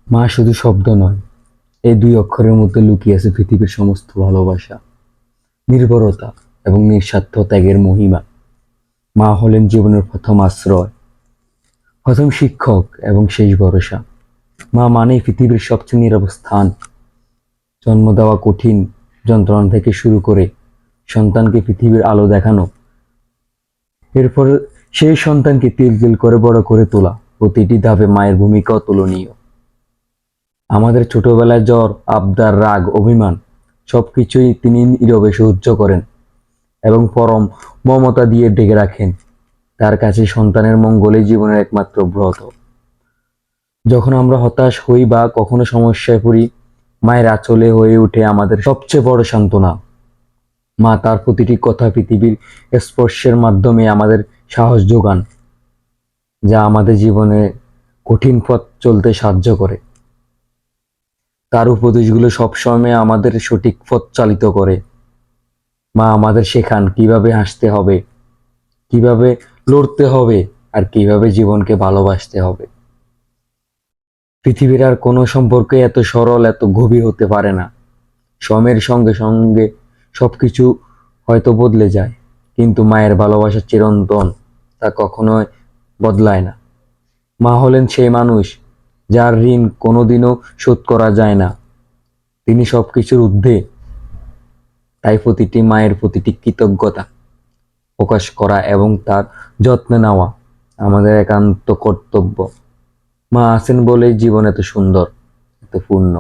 মা শুধু শব্দ নয়, এই দুই অক্ষরের মধ্যে লুকিয়ে আছে পৃথিবীর সমস্ত ভালোবাসা, নির্ভরতা এবং নিঃস্বার্থ ত্যাগের মহিমা। মা হলেন জীবনের প্রথম আশ্রয়, প্রথম শিক্ষক এবং শেষ ভরসা। মা মানেই পৃথিবীর সবচেয়ে নীরব স্থান। জন্ম দেওয়া কঠিন যন্ত্রণা থেকে শুরু করে সন্তানকে পৃথিবীর আলো দেখানো, এরপর সেই সন্তানকে তিল তিল করে বড় করে তোলা, প্রতিটি ধাপে মায়ের ভূমিকা অতুলনীয়। আমাদের ছোটবেলায় জ্বর, আবদার, রাগ, অভিমান সবকিছুই তিনি নীরবে সহ্য করেন এবং পরম মমতা দিয়ে ঢেকে রাখেন। তার কাছে সন্তানের মঙ্গলই জীবনের একমাত্র ব্রত। যখন আমরা হতাশ হই বা কখনো সমস্যায় পড়ি, মায়ের আঁচলে হয়ে ওঠে আমাদের সবচেয়ে বড় সান্ত্বনা। মা তার প্রতিটি কথা পৃথিবীর স্পর্শের মাধ্যমে আমাদের সাহস যোগান, যা আমাদের জীবনে কঠিন পথ চলতে সাহায্য করে। তার উপদেশগুলো সবসময় আমাদের সঠিক পথ চালিত করে। মা আমাদের শেখান কিভাবে হাসতে হবে, কিভাবে লড়তে হবে, আর কিভাবে জীবনকে ভালোবাসতে হবে। পৃথিবীর আর কোনো সম্পর্ক এত সরল, এত গভীর হতে পারে না। সময়ের সঙ্গে সঙ্গে সবকিছু হয়তো বদলে যায়, কিন্তু মায়ের ভালোবাসা চিরন্তন, তা কখনোই বদলায় না। মা হলেন সেই মানুষ যার ঋণ কোনোদিনও শোধ করা যায় না। তিনি সবকিছুর ঊর্ধ্বে, তাই প্রতিটি মায়ের প্রতিটি কৃতজ্ঞতা প্রকাশ করা এবং তার যত্ন নেওয়া আমাদের একান্ত কর্তব্য। মা আছেন বলেই জীবন এত সুন্দর, এত পূর্ণ।